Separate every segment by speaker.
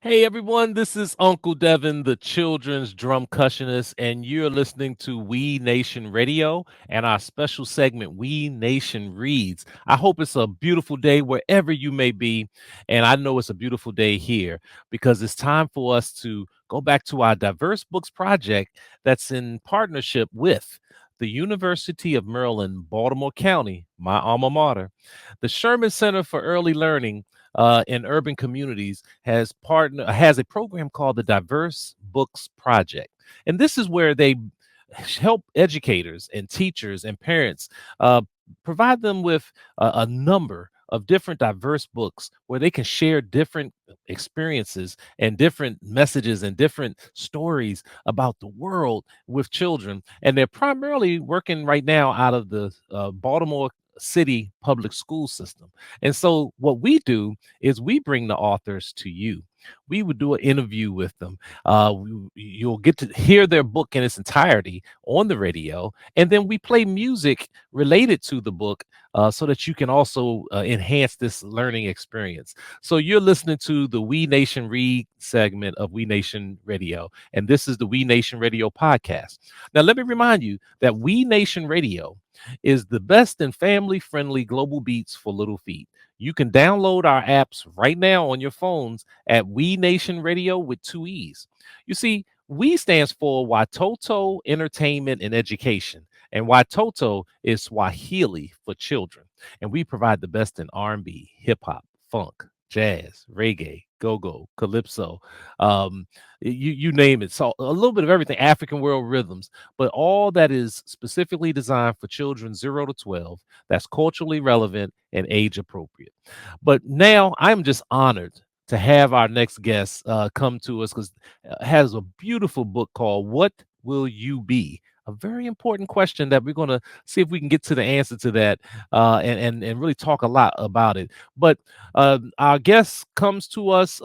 Speaker 1: Hey everyone, this is Uncle Devin, the children's drum cushionist, and you're listening to We Nation Radio and our special segment, We Nation Reads. I hope it's a beautiful day wherever you may be, and I know it's a beautiful day here because it's time for us to go back to our diverse books project that's in partnership with the University of Maryland, Baltimore County, my alma mater, the Sherman Center for Early Learning in urban communities has a program called the Diverse Books Project, and this is where they help educators and teachers and parents uh, provide them with a number of different diverse books where they can share different experiences and different messages and different stories about the world with children. And they're primarily working right now out of the Baltimore City public school system. And so what we do is we bring the authors to you. We would do an interview with them. You'll get to hear their book in its entirety on the radio, and then we play music related to the book so that you can also enhance this learning experience. So you're listening to the We Nation Read segment of We Nation Radio, and this is the We Nation Radio podcast. Now, let me remind you that We Nation Radio is the best in family friendly global beats for little feet. You can download our apps right now on your phones at We Nation Radio with two E's. You see, We stands for Watoto Entertainment and Education, and Watoto is Swahili for children. And we provide the best in R&B, hip hop, funk, jazz, reggae, go-go, calypso, um, you name it. So a little bit of everything, African world rhythms, but all that is specifically designed for children 0 to 12, that's culturally relevant and age appropriate. But now I'm just honored to have our next guest come to us because has a beautiful book called What Will You Be? A very important question that we're going to see if we can get to the answer to that and really talk a lot about it. But our guest comes to us.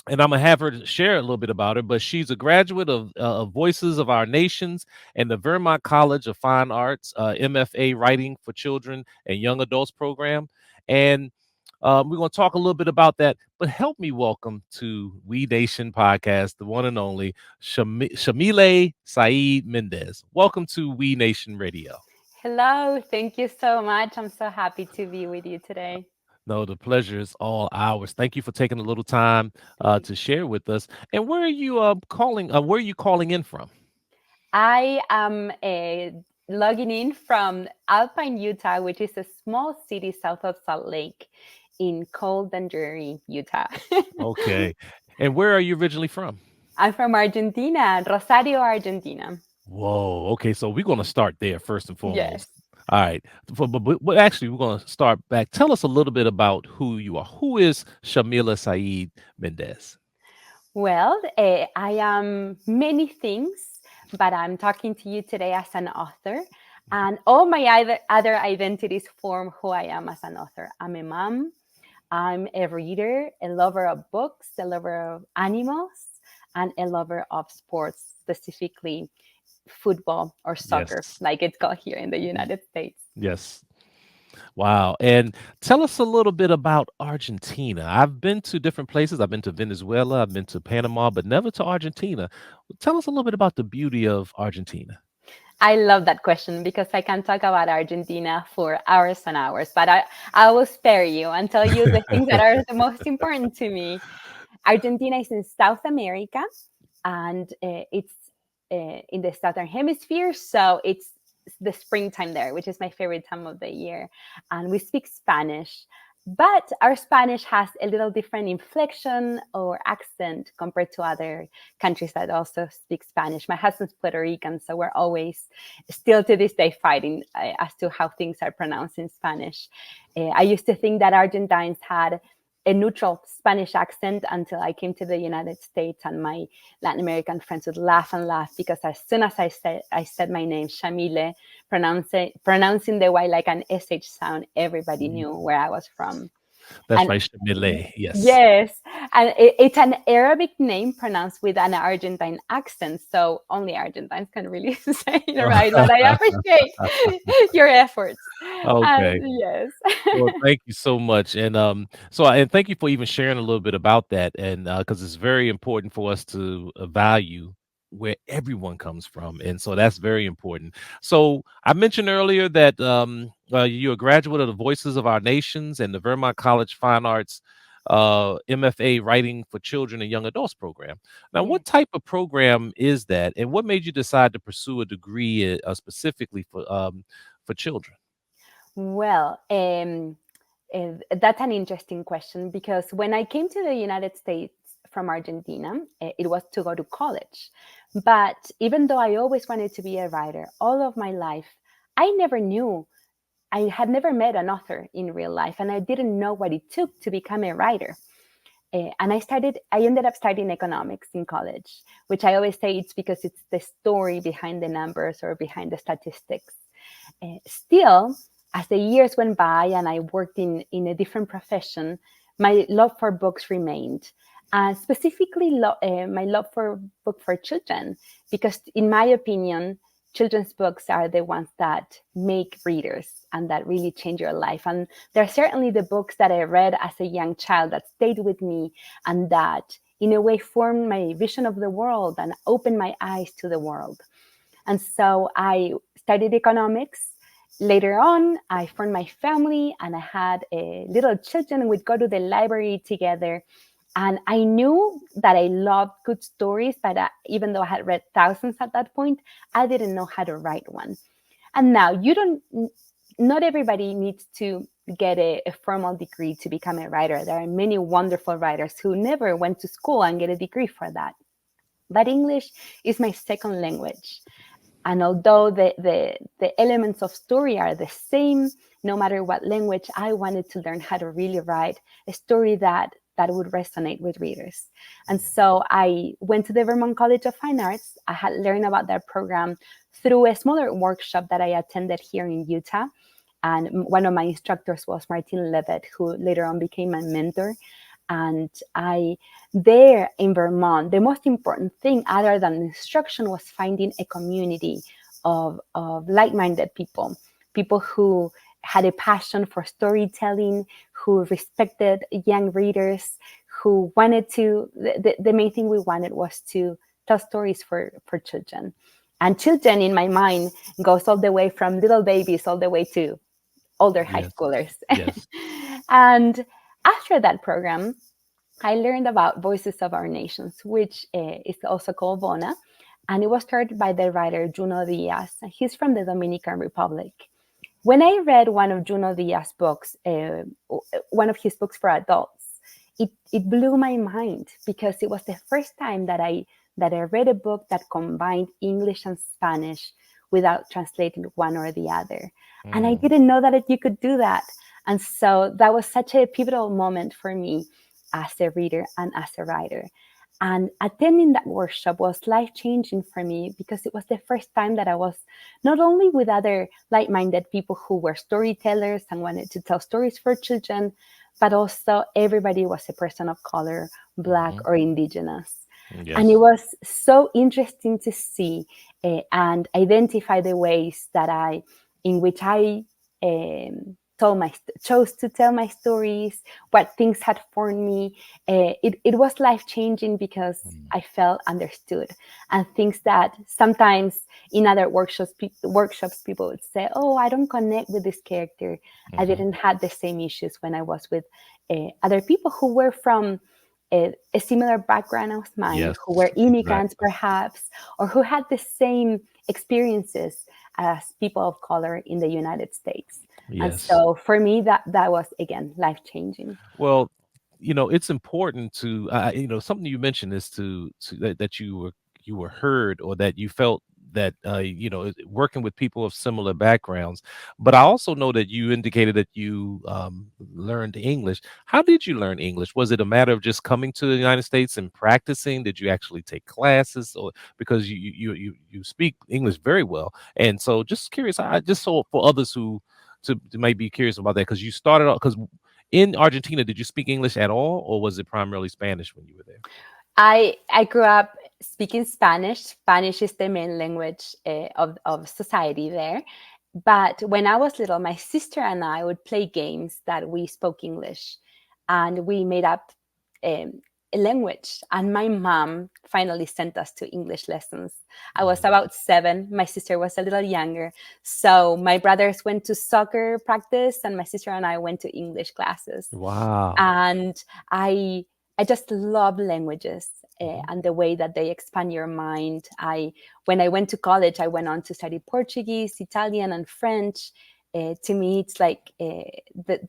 Speaker 1: And I'm gonna have her to share a little bit about her, but she's a graduate of Voices of Our Nations and the Vermont College of Fine Arts MFA Writing for Children and Young Adults program. And we're going to talk a little bit about that, but help me welcome to We Nation podcast, the one and only Shamile Saied Mendez. Welcome to We Nation Radio.
Speaker 2: Hello, thank you so much. I'm so happy to be with you today.
Speaker 1: No, the pleasure is all ours. Thank you for taking a little time to share with us. And where are you calling? Where are you calling in from?
Speaker 2: I am logging in from Alpine, Utah, which is a small city south of Salt Lake in cold and dreary Utah.
Speaker 1: Okay. And where are you originally from?
Speaker 2: I'm from Argentina, Rosario, Argentina.
Speaker 1: Whoa. Okay. So we're going to start there first and
Speaker 2: Yes.
Speaker 1: foremost. All right. But actually, we're going to start back. Tell us a little bit about who you are. Who is Shamila Saeed Mendez?
Speaker 2: Well, I am many things, but I'm talking to you today as an author. And all my other identities form who I am as an author. I'm a mom, I'm a reader, a lover of books, a lover of animals, and a lover of sports, specifically football or soccer,
Speaker 1: Yes.
Speaker 2: like it's called here in the
Speaker 1: Y-
Speaker 2: United States.
Speaker 1: Yes. Wow. And tell us a little bit about Argentina. I've been to different places. I've been to Venezuela, I've been to Panama, but never to Argentina. Tell us a little bit about the beauty of Argentina.
Speaker 2: I love that question because I can talk about Argentina for hours and hours, but I will spare you and tell you the things that are the most important to me. Argentina is in South America and it's in the southern hemisphere, so it's the springtime there, which is my favorite time of the year, and we speak Spanish, but our Spanish has a little different inflection or accent compared to other countries that also speak Spanish. My husband's Puerto Rican, so we're always still to this day fighting as to how things are pronounced in Spanish. I used to think that Argentines had a neutral Spanish accent until I came to the United States, and my Latin American friends would laugh and laugh because as soon as I said my name, Shamile, pronouncing the Y like an SH sound, everybody knew where I was from.
Speaker 1: That's
Speaker 2: And
Speaker 1: right, Yamile. Yes.
Speaker 2: yes, and it's an Arabic name pronounced with an Argentine accent, so only Argentines can really say it right. But I appreciate your efforts.
Speaker 1: Okay.
Speaker 2: Yes.
Speaker 1: Well, thank you so much, and and thank you for even sharing a little bit about that, and because it's very important for us to value where everyone comes from, and so that's very important. So I mentioned earlier that you're a graduate of the Voices of Our Nations and the Vermont College Fine Arts MFA Writing for Children and Young Adults program. Now,
Speaker 2: Yes.
Speaker 1: what type of program is that, and what made you decide to pursue a degree specifically for children?
Speaker 2: Well, that's an interesting question because when I came to the United States from Argentina, it was to go to college. But even though I always wanted to be a writer all of my life, I never knew, I had never met an author in real life, and I didn't know what it took to become a writer. And I ended up studying economics in college, which I always say it's because it's the story behind the numbers or behind the statistics. Still, as the years went by and I worked in a different profession, my love for books remained. Specifically, my love for book for children, because in my opinion, children's books are the ones that make readers and that really change your life. And they're certainly the books that I read as a young child that stayed with me and that, in a way, formed my vision of the world and opened my eyes to the world. And so I studied economics. Later on, I formed my family and I had little children. We'd go to the library together. And I knew that I loved good stories, but even though I had read thousands at that point, I didn't know how to write one. And now not everybody needs to get a formal degree to become a writer. There are many wonderful writers who never went to school and get a degree for that. But English is my second language. And although the elements of story are the same, no matter what language, I wanted to learn how to really write a story that would resonate with readers. And so I went to the Vermont College of Fine Arts. I had learned about that program through a smaller workshop that I attended here in Utah. And one of my instructors was Martin Levitt, who later on became my mentor. And there in Vermont, the most important thing other than instruction was finding a community of like-minded people, people who had a passion for storytelling, who respected young readers, who wanted to, the main thing we wanted was to tell stories for children. And children, in my mind, goes all the way from little babies all the way to older high
Speaker 1: Yes.
Speaker 2: schoolers.
Speaker 1: Yes.
Speaker 2: And after that program, I learned about Voices of Our Nations, which is also called VONA, and it was started by the writer Junot Diaz. He's from the Dominican Republic. When I read one of Junot Diaz's books, one of his books for adults, it blew my mind because it was the first time that I read a book that combined English and Spanish without translating one or the other. And I
Speaker 1: Mm,
Speaker 2: didn't know that you could do that. And so that was such a pivotal moment for me as a reader and as a writer. And attending that workshop was life changing for me because it was the first time that I was not only with other like minded people who were storytellers and wanted to tell stories for children, but also everybody was a person of color, Black
Speaker 1: mhm.
Speaker 2: or Indigenous. And it
Speaker 1: Yes.
Speaker 2: was so interesting to see and identify the ways in which I chose to tell my stories, what things had formed me. It was life changing because
Speaker 1: Mm,
Speaker 2: I felt understood, and things that sometimes in other workshops people would say, "Oh, I don't connect with this character." I
Speaker 1: mhm.
Speaker 2: didn't have the same issues when I was with other people who were from a similar background as mine,
Speaker 1: Yes,
Speaker 2: who were immigrants
Speaker 1: exactly.
Speaker 2: perhaps, or who had the same experiences as people of color in the United States. And
Speaker 1: Yes.
Speaker 2: so for me, that was again life changing.
Speaker 1: Well, it's important to, something you mentioned is to that you were heard, or that you felt that working with people of similar backgrounds. But I also know that you indicated that you learned English. How did you learn English? Was it a matter of just coming to the United States and practicing? Did you actually take classes, or because you speak English very well? And so, just curious, I just so for others who to might be curious about that, because you started off because In Argentina, did you speak English at all, or was it primarily Spanish when you were there?
Speaker 2: I grew up speaking Spanish. Spanish is the main language of society there. But when I was little, my sister and I would play games that we spoke English, and we made up a language. And my mom finally sent us to English lessons. I was
Speaker 1: Mhm.
Speaker 2: about 7. My sister was a little younger. So my brothers went to soccer practice, and my sister and I went to English classes.
Speaker 1: Wow.
Speaker 2: And I I just love languages,
Speaker 1: Mhm.
Speaker 2: and the way that they expand your mind. When I went to college, I went on to study Portuguese, Italian, and French. To me, it's like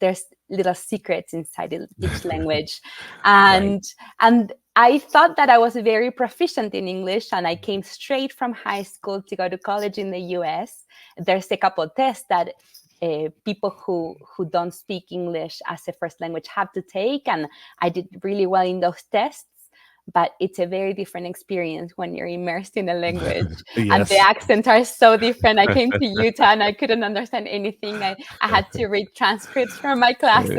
Speaker 2: there's little secrets inside each language,
Speaker 1: Right.
Speaker 2: and and I thought that I was very proficient in English, and I came straight from high school to go to college in the U.S. There's a couple of tests that people who don't speak English as a first language have to take, and I did really well in those tests. But it's a very different experience when you're immersed in a language, and the
Speaker 1: Yes.
Speaker 2: accents are so different. I came to Utah and I couldn't understand anything. I had to read transcripts from my classes,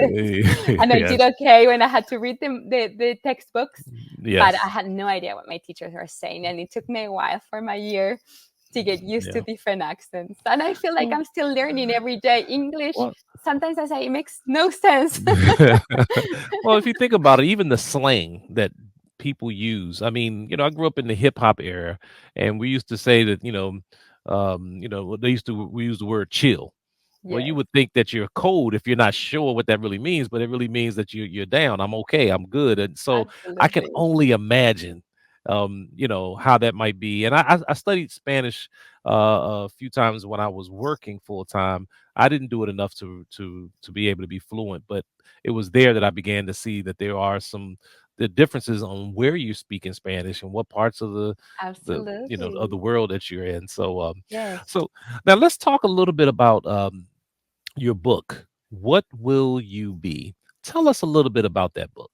Speaker 2: and I did
Speaker 1: Yes.
Speaker 2: okay when I had to read the textbooks, but I
Speaker 1: Yes.
Speaker 2: had no idea what my teachers were saying, and it took me a while for my year to get used to
Speaker 1: Yeah.
Speaker 2: different accents. And I feel like
Speaker 1: Well,
Speaker 2: I'm still learning every day. English,
Speaker 1: well,
Speaker 2: sometimes I say it makes no sense.
Speaker 1: well, if you think about it, even the slang that people use. I mean, I grew up in the hip hop era, and we used to say that, they used to we use the word chill. Well, you
Speaker 2: Yes,
Speaker 1: would think that you're cold if you're not sure what that really means, but it really means that you're down. I'm okay. I'm good. And so I can
Speaker 2: absolutely.
Speaker 1: only imagine, how that might be. And I studied Spanish a few times when I was working full time. I didn't do it enough to be able to be fluent, but it was there that I began to see that there are the differences on where you speak in Spanish and what parts of of
Speaker 2: Absolutely.
Speaker 1: the world that you're in. So
Speaker 2: Yes.
Speaker 1: so now let's talk a little bit about your book. What will you be? Tell us a little bit about that book.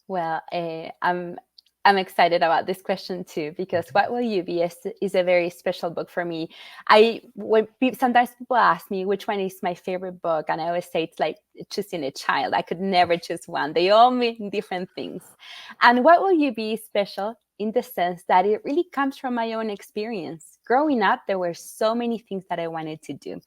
Speaker 2: Well, I'm excited about this question too, because
Speaker 1: Mhm.
Speaker 2: What Will You Be is a very special book for me. Sometimes people ask me which one is my favorite book, and I always say it's like choosing a child. I could never choose one. They all mean different things. And What Will You Be is special in the sense that it really comes from my own experience. Growing up, there were so many things that I wanted to do.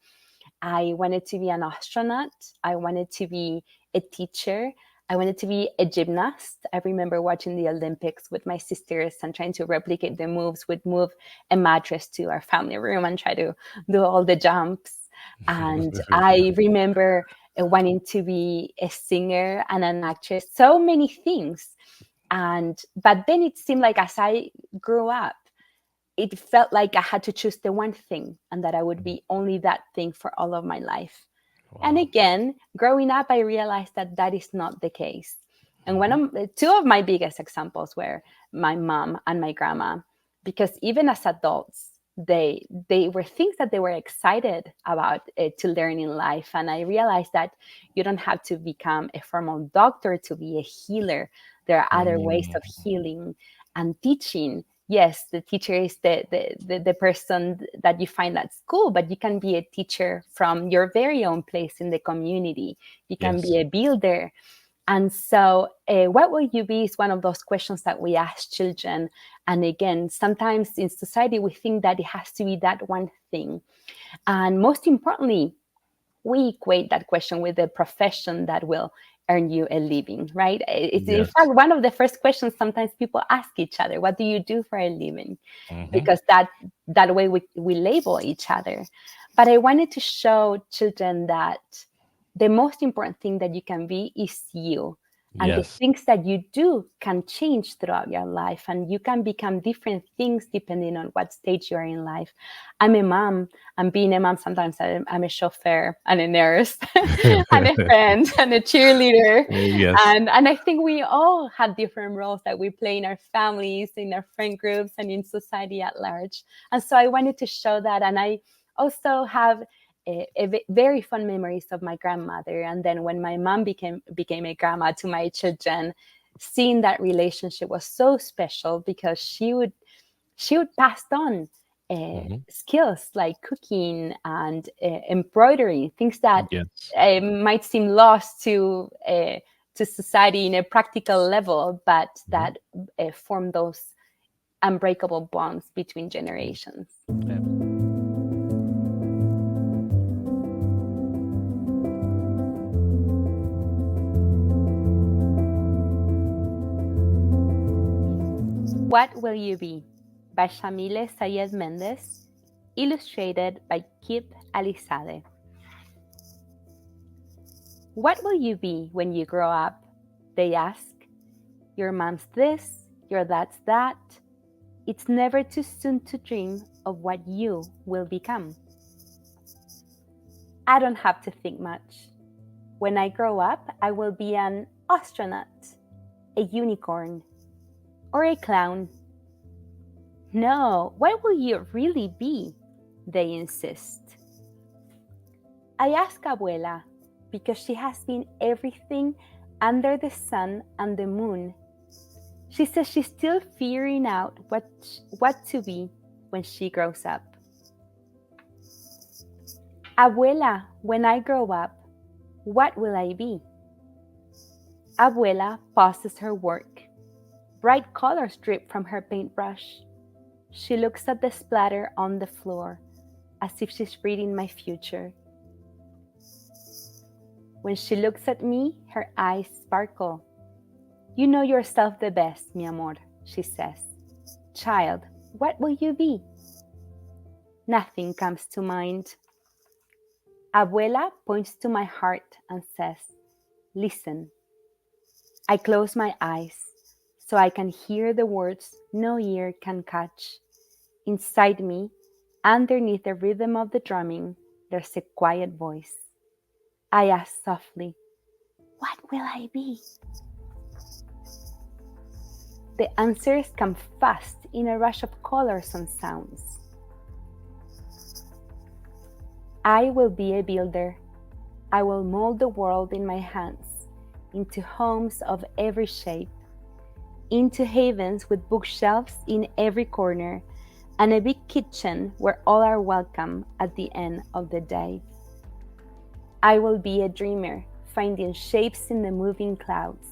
Speaker 2: I wanted to be an astronaut. I wanted to be a teacher. I wanted to be a gymnast. I remember watching the Olympics with my sisters and trying to replicate the moves. We'd move a mattress to our family room and try to do all the jumps. And I remember wanting to be a singer and an actress, so many things. But then it seemed like as I grew up, it felt like I had to choose the one thing and that I would be only that thing for all of my life. And
Speaker 1: Wow.
Speaker 2: again, growing up, I realized that that is not the case. And
Speaker 1: Mhm.
Speaker 2: two of my biggest examples were my mom and my grandma, because even as adults, they were things that they were excited about to learn in life. And I realized that you don't have to become a formal doctor to be a healer. There are other ways
Speaker 1: Mm.
Speaker 2: of healing and teaching. Yes, the teacher is the person that you find at school, but you can be a teacher from your very own place in the community. You can
Speaker 1: Yes.
Speaker 2: be a builder. And so, what will you be is one of those questions that we ask children. And again, sometimes in society, we think that it has to be that one thing. And most importantly, we equate that question with the profession that will earn you a living, right? It's in
Speaker 1: Yes.
Speaker 2: fact one of the first questions sometimes people ask each other: what do you do for a living?
Speaker 1: Mhm.
Speaker 2: Because that way we label each other. But I wanted to show children that the most important thing that you can be is you, and the
Speaker 1: Yes.
Speaker 2: things that you do can change throughout your life, and you can become different things depending on what stage you're in life. I'm a mom, and being a mom, sometimes I'm a chauffeur and a nurse and a friend and a cheerleader.
Speaker 1: Yes.
Speaker 2: And I think we all have different roles that we play in our families, in our friend groups, and in society at large. And so I wanted to show that. And I also have very fond memories of my grandmother. And then when my mom became a grandma to my children, seeing that relationship was so special, because she would pass on
Speaker 1: Mhm.
Speaker 2: skills like cooking and embroidery, things that
Speaker 1: Yes.
Speaker 2: might seem lost to society in a practical level, but
Speaker 1: Mhm.
Speaker 2: that form those unbreakable bonds between generations.
Speaker 1: Yeah.
Speaker 2: What Will You Be? By Yamile Saied Mendez, illustrated by Kip Alizade. What will you be when you grow up? They ask. Your mom's this, your dad's that. It's never too soon to dream of what you will become. I don't have to think much. When I grow up, I will be an astronaut, a unicorn, or a clown. No, what will you really be? They insist. I ask Abuela because she has been everything under the sun and the moon. She says she's still figuring out what to be when she grows up. Abuela, when I grow up, what will I be? Abuela pauses her work. Bright colors drip from her paintbrush. She looks at the splatter on the floor as if she's reading my future. When she looks at me, her eyes sparkle. You know yourself the best, mi amor, she says. Child, what will you be? Nothing comes to mind. Abuela points to my heart and says, listen. I close my eyes so I can hear the words no ear can catch. Inside me, underneath the rhythm of the drumming, there's a quiet voice. I ask softly, what will I be? The answers come fast in a rush of colors and sounds. I will be a builder. I will mold the world in my hands into homes of every shape, into havens with bookshelves in every corner, and a big kitchen where all are welcome at the end of the day. I will be a dreamer, finding shapes in the moving clouds.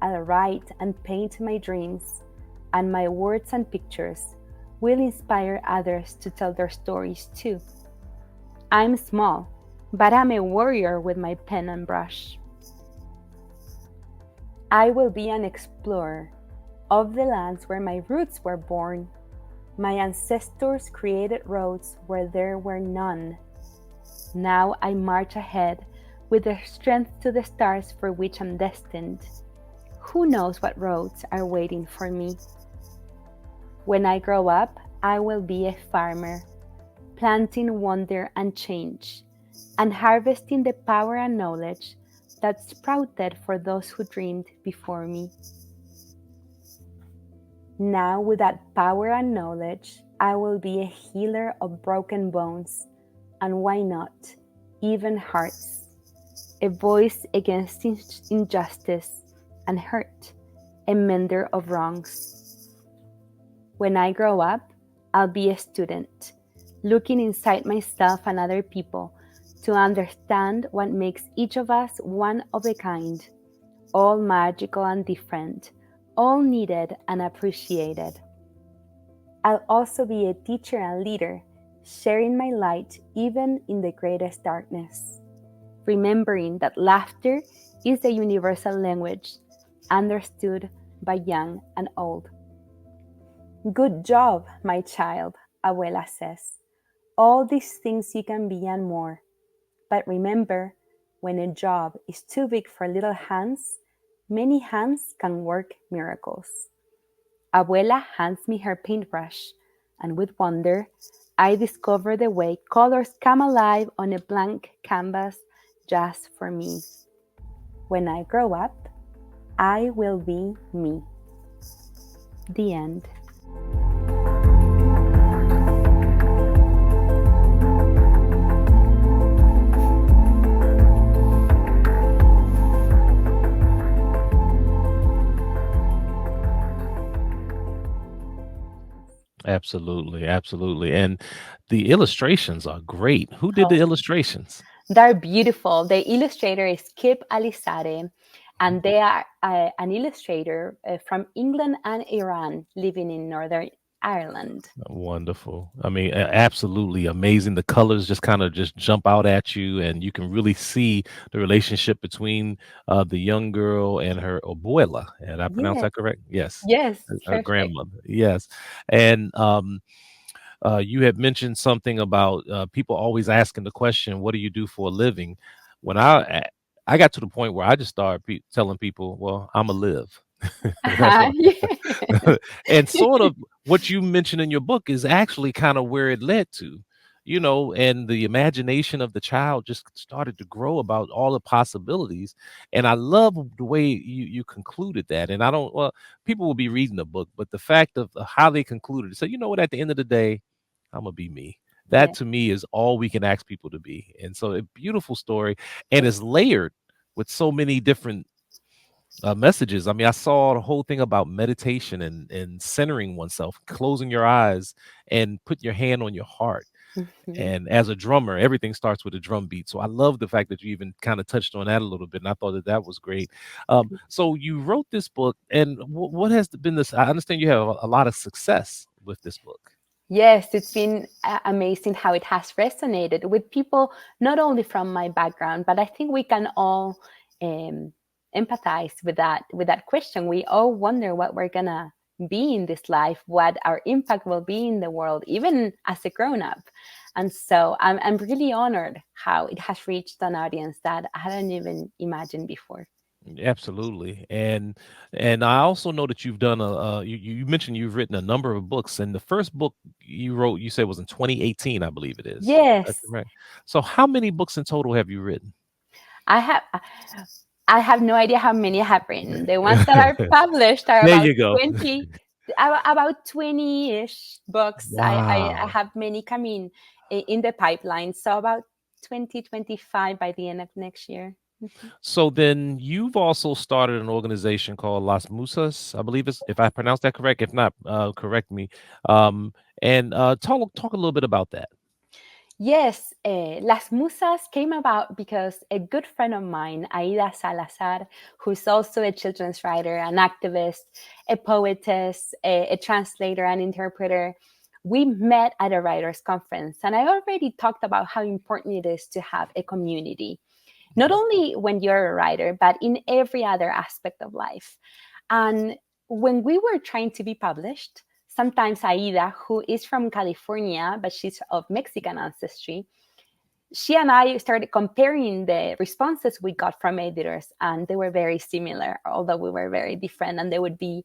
Speaker 2: I'll write and paint my dreams, and my words and pictures will inspire others to tell their stories too. I'm small, but I'm a warrior with my pen and brush. I will be an explorer of the lands where my roots were born. My ancestors created roads where there were none. Now I march ahead with the strength to the stars for which I'm destined. Who knows what roads are waiting for me? When I grow up, I will be a farmer, planting wonder and change, and harvesting the power and knowledge that sprouted for those who dreamed before me. Now, with that power and knowledge, I will be a healer of broken bones, and why not, even hearts, a voice against injustice and hurt, a mender of wrongs. When I grow up, I'll be a student, looking inside myself and other people to understand what makes each of us one of a kind, all magical and different, all needed and appreciated. I'll also be a teacher and leader, sharing my light even in the greatest darkness, remembering that laughter is a universal language understood by young and old. Good job, my child, Abuela says. All these things you can be and more. But remember, when a job is too big for little hands, many hands can work miracles. Abuela hands me her paintbrush, and with wonder, I discover the way colors come alive on a blank canvas just for me. When I grow up, I will be me. The end.
Speaker 1: Absolutely, absolutely, and the illustrations are great. Who did the
Speaker 2: Oh,
Speaker 1: illustrations?
Speaker 2: they're beautiful. The illustrator is Kip Alizade,
Speaker 1: Mhm.
Speaker 2: and they are an illustrator from England and Iran living in Northern Ireland.
Speaker 1: Wonderful. I mean, absolutely amazing. The colors just kind of just jump out at you, and you can really see the relationship between the young girl and her abuela. And I pronounce
Speaker 2: Yes,
Speaker 1: that correct? Yes,
Speaker 2: yes,
Speaker 1: her
Speaker 2: perfect.
Speaker 1: grandmother. Yes, and you had mentioned something about people always asking the question, "What do you do for a living?" When I got to the point where I just started telling people, "Well, I'm a live." That's what. And sort of what you mentioned in your book is actually kind of where it led to, and the imagination of the child just started to grow about all the possibilities. And I love the way you concluded that. And I don't, well, people will be reading the book, but the fact of how they concluded it. So, you know what, at the end of the day, I'm gonna be me. That
Speaker 2: Yeah.
Speaker 1: to me is all we can ask people to be. And so a beautiful story, and it's layered with so many different messages. I mean, I saw the whole thing about meditation and centering oneself, closing your eyes and putting your hand on your heart.
Speaker 2: Mhm.
Speaker 1: And as a drummer, everything starts with a drum beat. So I love the fact that you even kind of touched on that a little bit, and I thought that that was great. So you wrote this book, and what has been this? I understand you have a lot of success with this book.
Speaker 2: Yes, it's been amazing how it has resonated with people, not only from my background, but I think we can all um, empathize with that question. We all wonder what we're gonna be in this life, what our impact will be in the world, even as a grown up. And so I'm really honored how it has reached an audience that I hadn't even imagined before.
Speaker 1: Absolutely, and I also know that you've done you mentioned you've written a number of books, and the first book you wrote, you said, was in 2018, I believe it is. Is that
Speaker 2: Yes,
Speaker 1: correct? So how many books in total have you written?
Speaker 2: I have. I have no idea how many I have written. The ones that are published are
Speaker 1: There
Speaker 2: about
Speaker 1: you go.
Speaker 2: 20, about 20-ish books. I
Speaker 1: Wow.
Speaker 2: have many coming in the pipeline. So about 2025 by the end of next year. Mhm.
Speaker 1: So then you've also started an organization called Las Musas, I believe, it's, if I pronounce that correct. If not, correct me. And talk a little bit about that.
Speaker 2: Yes, Las Musas came about because a good friend of mine, Aida Salazar, who's also a children's writer, an activist, a poetess, a translator, an interpreter, we met at a writers' conference. And I already talked about how important it is to have a community, not
Speaker 1: Mhm.
Speaker 2: only when you're a writer, but in every other aspect of life. And when we were trying to be published, sometimes Aida, who is from California, but she's of Mexican ancestry, she and I started comparing the responses we got from editors, and they were very similar, although we were very different. And they would be,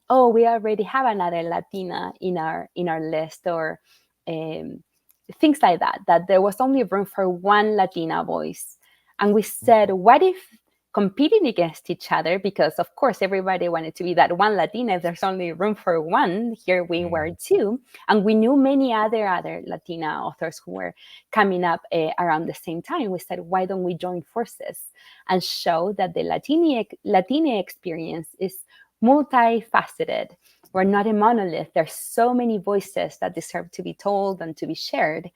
Speaker 2: "Oh, we already have another Latina in our list," or um, things like that. That there was only room for one Latina voice, and we said, "What if?" Competing against each other, because of course everybody wanted to be that one Latina. If there's only room for one, here we were
Speaker 1: Mhm.
Speaker 2: two, and we knew many other Latina authors who were coming up around the same time. We said, why don't we join forces and show that the Latina experience is multifaceted? We're not a monolith. There's so many voices that deserve to be told and to be shared.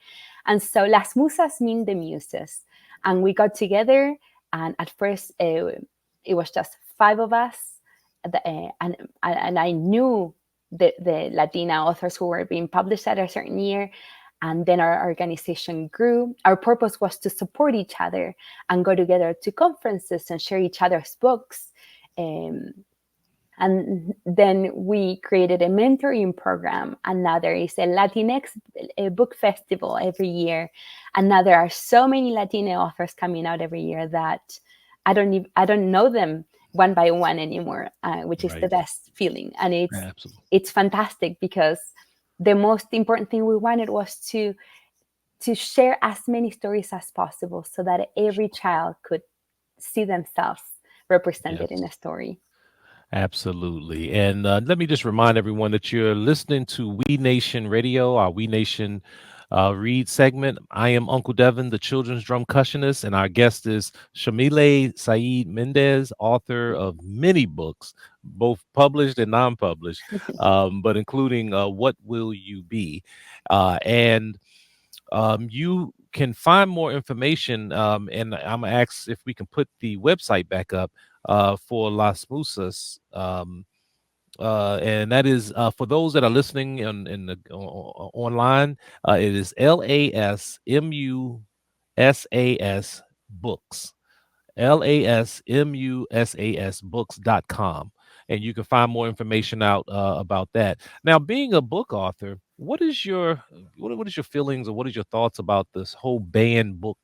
Speaker 2: And so Las Musas mean the muses. And we got together, and at first it was just five of us. And I knew the Latina authors who were being published at a certain year. And then our organization grew. Our purpose was to support each other and go together to conferences and share each other's books. Um, and then we created a mentoring program. And now there is a Latinx book festival every year. And now there are so many Latina authors coming out every year that I don't know them one by one anymore, which is the
Speaker 1: Right.
Speaker 2: best feeling. And
Speaker 1: Absolutely.
Speaker 2: it's fantastic because the most important thing we wanted was to share as many stories as possible so that every child could see themselves represented in
Speaker 1: Yes.
Speaker 2: a story.
Speaker 1: Absolutely. And let me just remind everyone that you're listening to We Nation Radio, our We Nation read segment. I am Uncle Devin, the children's drum cushionist, and our guest is Shamile Saied Mendez, author of many books, both published and non-published, but including "What Will You Be," and you can find more information. And I'm gonna ask if we can put the website back up for Las Musas. And that is for those that are listening in the online. It is LASMUSAS books. LASMUSAS books.com. And you can find more information out about that. Now, being a book author, what is your feelings or what is your thoughts about this whole banned book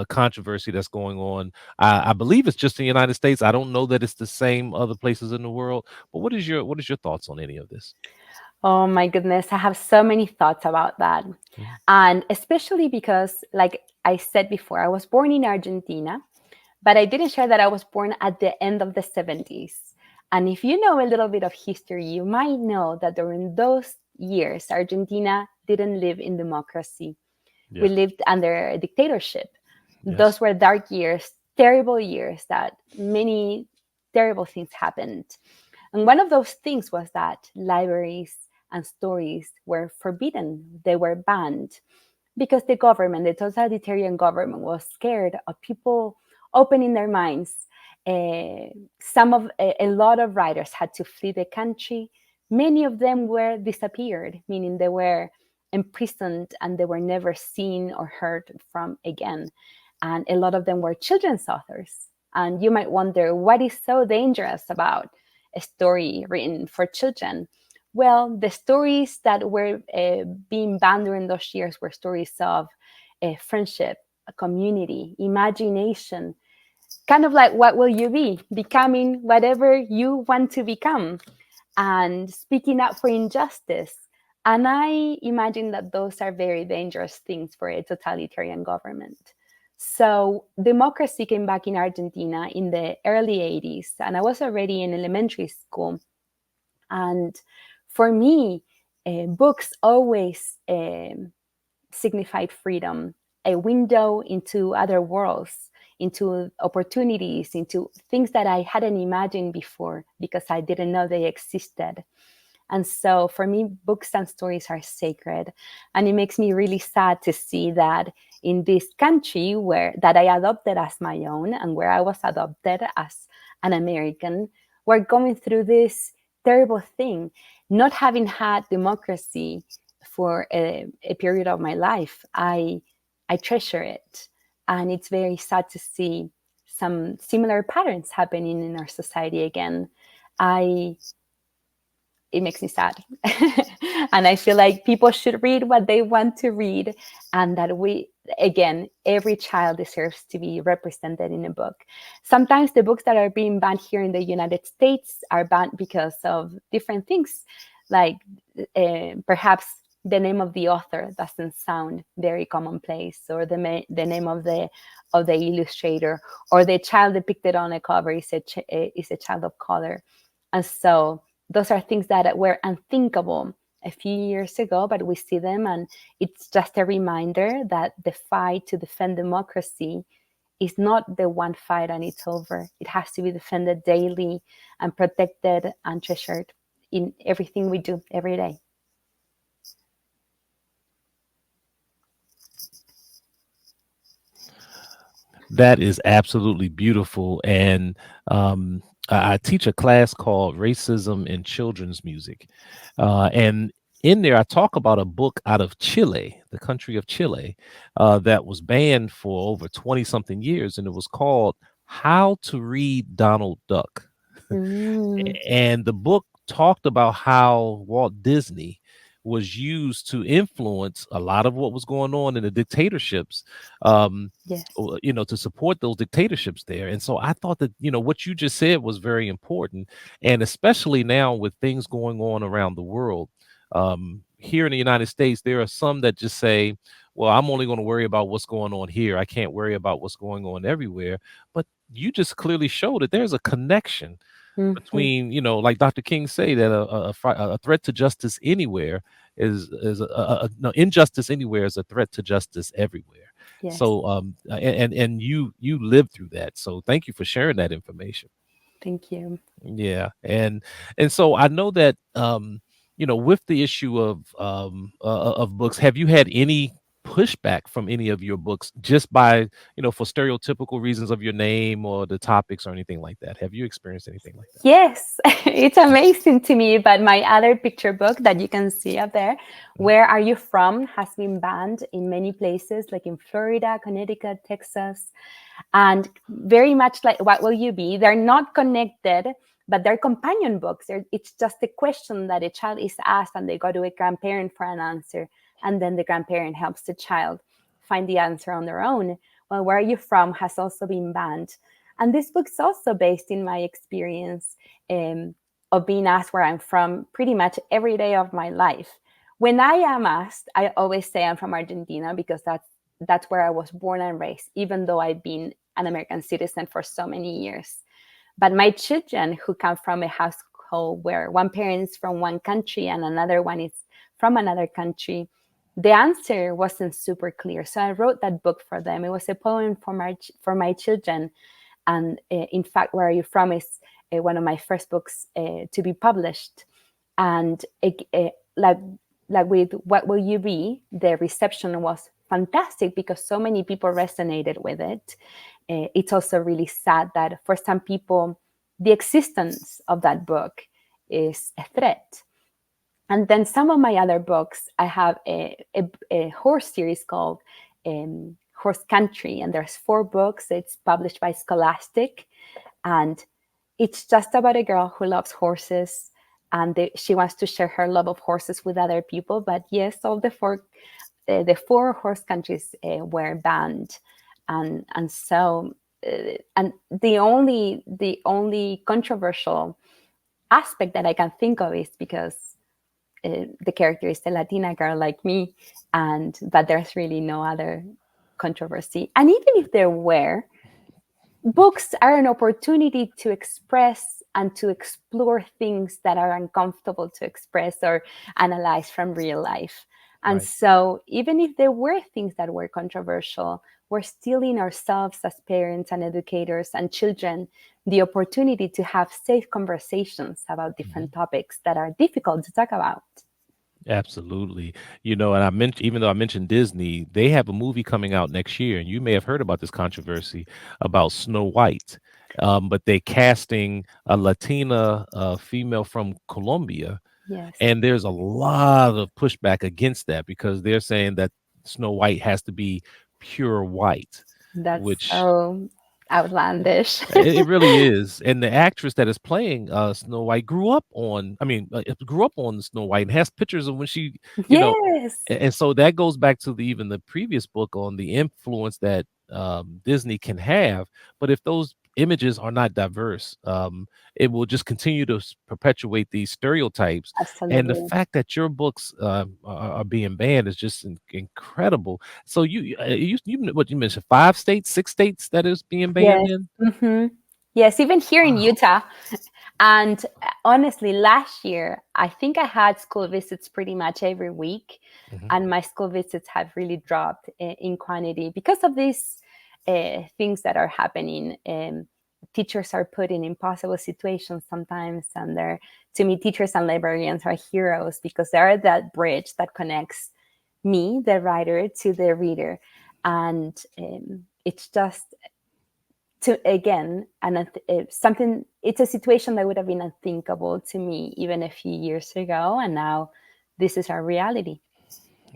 Speaker 1: controversy that's going on? I believe it's just in the United States. I don't know that it's the same other places in the world. But what is your thoughts on any of this?
Speaker 2: Oh my goodness, I have so many thoughts about that.
Speaker 1: Mhm.
Speaker 2: And especially because, like I said before, I was born in Argentina, but I didn't share that I was born at the end of the 70s. And if you know a little bit of history, you might know that during those years, Argentina didn't live in democracy. We
Speaker 1: Yeah.
Speaker 2: lived under a dictatorship.
Speaker 1: Yes.
Speaker 2: Those were dark years, terrible years that many terrible things happened. And one of those things was that libraries and stories were forbidden, they were banned because the government, the totalitarian government, was scared of people opening their minds. A lot of writers had to flee the country. Many of them were disappeared, meaning they were imprisoned and they were never seen or heard from again. And a lot of them were children's authors. And you might wonder what is so dangerous about a story written for children. Well, the stories that were being banned during those years were stories of friendship, a community, imagination, kind of like what will you be? Becoming whatever you want to become and speaking up for injustice. And I imagine that those are very dangerous things for a totalitarian government. So democracy came back in Argentina in the early 80s, and I was already in elementary school. And for me, books always signified freedom, a window into other worlds, into opportunities, into things that I hadn't imagined before because I didn't know they existed. And so for me, books and stories are sacred. And it makes me really sad to see that in this country where that I adopted as my own and where I was adopted as an American, we're going through this terrible thing. Not having had democracy for a period of my life, I treasure it. And it's very sad to see some similar patterns happening in our society again. I it makes me sad. And I feel like people should read what they want to read, and that again, every child deserves to be represented in a book. Sometimes the books that are being banned here in the United States are banned because of different things, like perhaps the name of the author doesn't sound very commonplace, or the name of the illustrator, or the child depicted on a cover is a child of color. And so those are things that were unthinkable a few years ago, but we see them, and it's just a reminder that the fight to defend democracy is not the one fight and it's over. It has to be defended daily and protected and treasured in everything we do every day.
Speaker 1: That is absolutely beautiful. And I teach a class called Racism in Children's Music. And in there, I talk about a book out of Chile, the country of Chile, that was banned for over 20 something years. And it was called How to Read Donald Duck.
Speaker 2: Mm,
Speaker 1: And the book talked about how Walt Disney was used to influence a lot of what was going on in the dictatorships,
Speaker 2: yes.
Speaker 1: to support those dictatorships there. And so I thought that, what you just said was very important. And especially now with things going on around the world, here in the United States, there are some that just say, well, I'm only going to worry about what's going on here. I can't worry about what's going on everywhere. But you just clearly showed that there's a connection
Speaker 2: Mhm.
Speaker 1: between, like Dr. King say, that a threat to justice anywhere no, injustice anywhere is a threat to justice everywhere.
Speaker 2: Yes.
Speaker 1: So and you lived through that. So thank you for sharing that information.
Speaker 2: Thank you.
Speaker 1: Yeah, and so I know that with the issue of books, have you had any pushback from any of your books just by for stereotypical reasons of your name or the topics or anything like that? Have you experienced anything like that?
Speaker 2: Yes, it's amazing to me. But my other picture book that you can see up there,
Speaker 1: Mhm.
Speaker 2: Where Are You From, has been banned in many places, like in Florida, Connecticut, Texas. And very much like What Will You Be? They're not connected, but they're companion books. It's just a question that a child is asked, and they go to a grandparent for an answer. And then the grandparent helps the child find the answer on their own. Well, Where Are You From has also been banned. And this book's also based in my experience um, of being asked where I'm from pretty much every day of my life. When I am asked, I always say I'm from Argentina because that's where I was born and raised, even though I've been an American citizen for so many years. But my children who come from a household where one parent is from one country and another one is from another country, the answer wasn't super clear. So I wrote that book for them. It was a poem for my children. And in fact, Where Are You From is one of my first books to be published. And like with What Will You Be, the reception was fantastic because so many people resonated with it. It's also really sad that for some people, the existence of that book is a threat. And then some of my other books, I have a horse series called Horse Country, and there's 4 books. It's published by Scholastic, and it's just about a girl who loves horses, and she wants to share her love of horses with other people. But yes, all the 4 horse countries were banned, and so and the only controversial aspect that I can think of is because the character is a Latina girl like me, but there's really no other controversy. And even if there were, books are an opportunity to express and to explore things that are uncomfortable to express or analyze from real life. And
Speaker 1: Right.
Speaker 2: so, even if there were things that were controversial, we're still in ourselves as parents and educators and children the opportunity to have safe conversations about
Speaker 1: Mhm.
Speaker 2: different topics that are difficult to talk about.
Speaker 1: Absolutely. And I mentioned, even though I mentioned Disney, they have a movie coming out next year, and you may have heard about this controversy about Snow White. But they're casting a Latina female from Colombia,
Speaker 2: Yes,
Speaker 1: and there's a lot of pushback against that because they're saying that Snow White has to be pure white,
Speaker 2: that's
Speaker 1: which
Speaker 2: so outlandish.
Speaker 1: it really is. And the actress that is playing Snow White grew up on, I mean, grew up on Snow White and has pictures of when she, you know,
Speaker 2: Yes,
Speaker 1: and so that goes back to even the previous book on the influence that Disney can have. But if those images are not diverse, it will just continue to perpetuate these stereotypes. And the
Speaker 2: absolutely.
Speaker 1: fact that your books are being banned is just incredible. So what you mentioned, 5 states, 6 states that is being banned
Speaker 2: Yes.
Speaker 1: in.
Speaker 2: Hmm. Yes, even here in
Speaker 1: Wow.
Speaker 2: Utah. And honestly, last year, I think I had school visits pretty much every week.
Speaker 1: Mhm.
Speaker 2: And my school visits have really dropped in quantity because of these things that are happening. Teachers are put in impossible situations sometimes. And to me, teachers and librarians are heroes because they're that bridge that connects me, the writer, to the reader. And it's just to again and something, it's a situation that would have been unthinkable to me even a few years ago, and now this is our reality.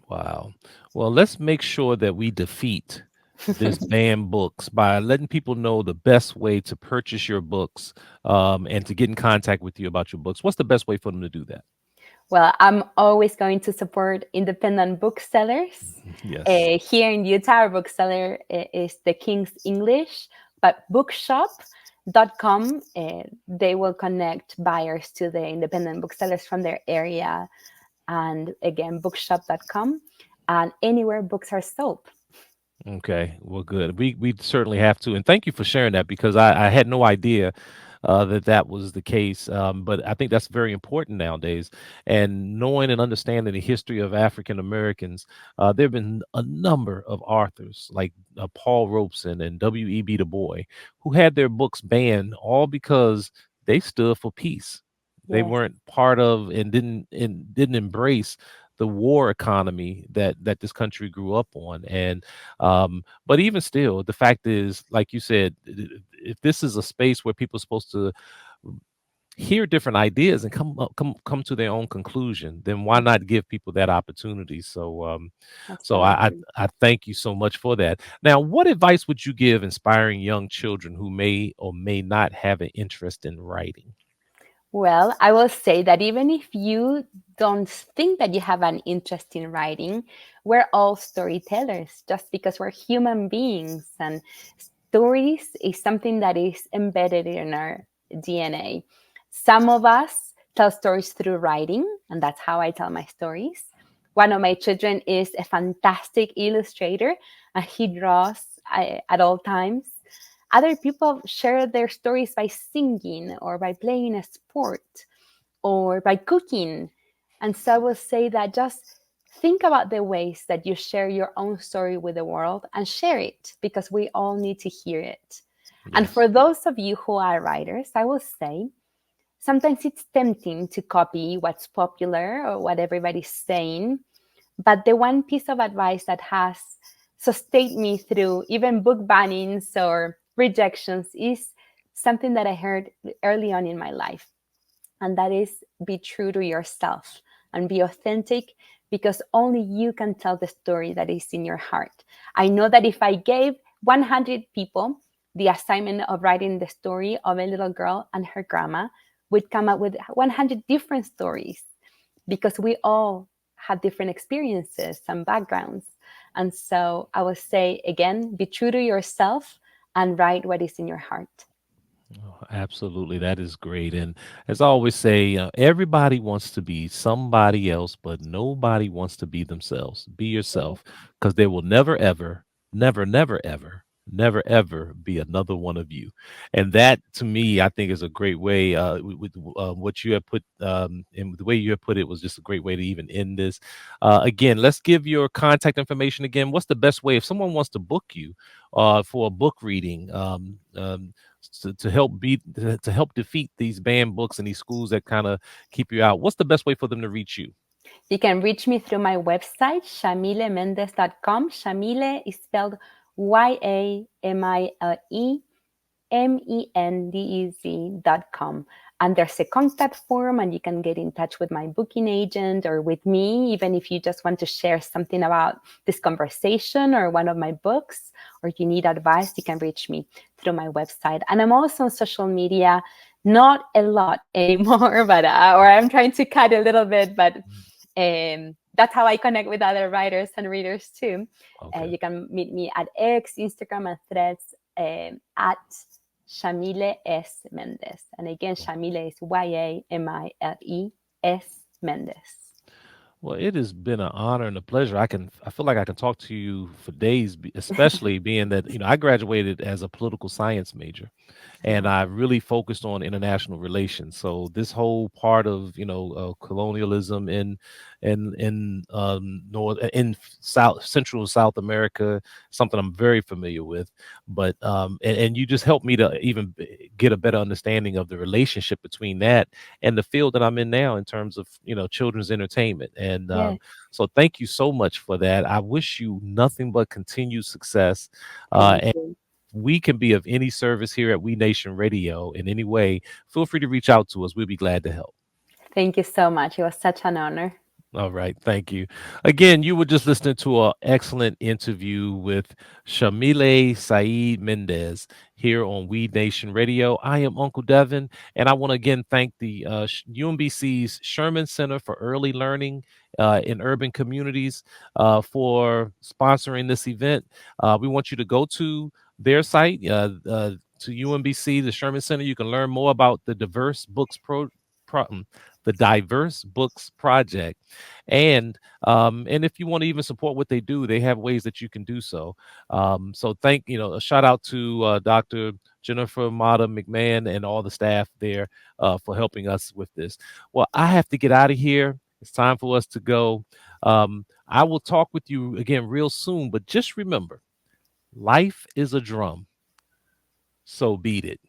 Speaker 1: Wow. Well, let's make sure that we defeat this banned books by letting people know the best way to purchase your books and to get in contact with you about your books. What's the best way for them to do that?
Speaker 2: Well, I'm always going to support independent booksellers.
Speaker 1: Yes.
Speaker 2: Here in Utah, our bookseller is the King's English, but bookshop.com, they will connect buyers to the independent booksellers from their area. And again, bookshop.com, and anywhere books are sold.
Speaker 1: Okay. Well, good. We certainly have to. And thank you for sharing that because I had no idea that was the case. But I think that's very important nowadays. And knowing and understanding the history of African Americans, there have been a number of authors like Paul Robeson and W.E.B. Du Bois who had their books banned all because they stood for peace. They
Speaker 2: Yes,
Speaker 1: weren't part of and didn't embrace the war economy that this country grew up on. And but even still, the fact is, like you said, if this is a space where people are supposed to hear different ideas and come to their own conclusion, then why not give people that opportunity? So
Speaker 2: absolutely.
Speaker 1: I thank you so much for that. Now, what advice would you give inspiring young children who may or may not have an interest in writing?
Speaker 2: Well, I will say that even if you don't think that you have an interest in writing, we're all storytellers just because we're human beings. And stories is something that is embedded in our DNA. Some of us tell stories through writing, and that's how I tell my stories. One of my children is a fantastic illustrator, and he draws at all times. Other people share their stories by singing or by playing a sport or by cooking. And so I will say that just think about the ways that you share your own story with the world and share it because we all need to hear it. And for
Speaker 1: Yes.
Speaker 2: those of you who are writers, I will say sometimes it's tempting to copy what's popular or what everybody's saying. But the one piece of advice that has sustained me through even book bannings or rejections is something that I heard early on in my life. And that is be true to yourself and be authentic because only you can tell the story that is in your heart. I know that if I gave 100 people the assignment of writing the story of a little girl and her grandma, would come up with 100 different stories because we all had different experiences and backgrounds. And so I would say again, be true to yourself and write what is in your heart.
Speaker 1: Oh, absolutely. That is great. And as I always say, everybody wants to be somebody else, but nobody wants to be themselves. Be yourself because there will never, ever, never, never, ever, never, ever be another one of you. And that to me, I think is a great way with what you have put and the way you have put it was just a great way to even end this. Again, let's give your contact information again. What's the best way if someone wants to book you for a book reading? To help beat to help defeat these banned books and these schools that kind of keep you out, what's the best way for them to reach you?
Speaker 2: You can reach me through my website, shamilemendez.com. Shamile is spelled YAMILEMENDEZ.com. And there's a contact form, and you can get in touch with my booking agent or with me, even if you just want to share something about this conversation or one of my books, or you need advice, you can reach me through my website. And I'm also on social media, not a lot anymore, but or I'm trying to cut a little bit, but that's how I connect with other writers and readers too.
Speaker 1: Okay.
Speaker 2: You can meet me at X, Instagram, and Threads at Yamile S. Mendez. And again, Yamile is YAMILE Mendez.
Speaker 1: Well, it has been an honor and a pleasure. I feel like I can talk to you for days, especially being that, I graduated as a political science major and
Speaker 2: Oh,
Speaker 1: I really focused on international relations. So this whole part of, colonialism in South Central South America, something I'm very familiar with. But and you just helped me to even get a better understanding of the relationship between that and the field that I'm in now in terms of children's entertainment. And
Speaker 2: yes.
Speaker 1: so thank you so much for that. I wish you nothing but continued success.
Speaker 2: Thank
Speaker 1: And
Speaker 2: you.
Speaker 1: we can be of any service here at We Nation Radio in any way. Feel free to reach out to us. We'll be glad to help.
Speaker 2: Thank you so much. It was such an honor.
Speaker 1: All right. Thank you. Again, you were just listening to an excellent interview with Shamile Saied Mendez here on We Nation Radio. I am Uncle Devin, and I want to again thank the UMBC's Sherman Center for Early Learning in Urban Communities for sponsoring this event. We want you to go to their site, to UMBC, the Sherman Center. You can learn more about the Pro, the Diverse Books Project. And if you want to even support what they do, they have ways that you can do so. So a shout out to Dr. Jennifer Mata McMahon, and all the staff there for helping us with this. Well, I have to get out of here. It's time for us to go. I will talk with you again real soon, but just remember, life is a drum, so beat it.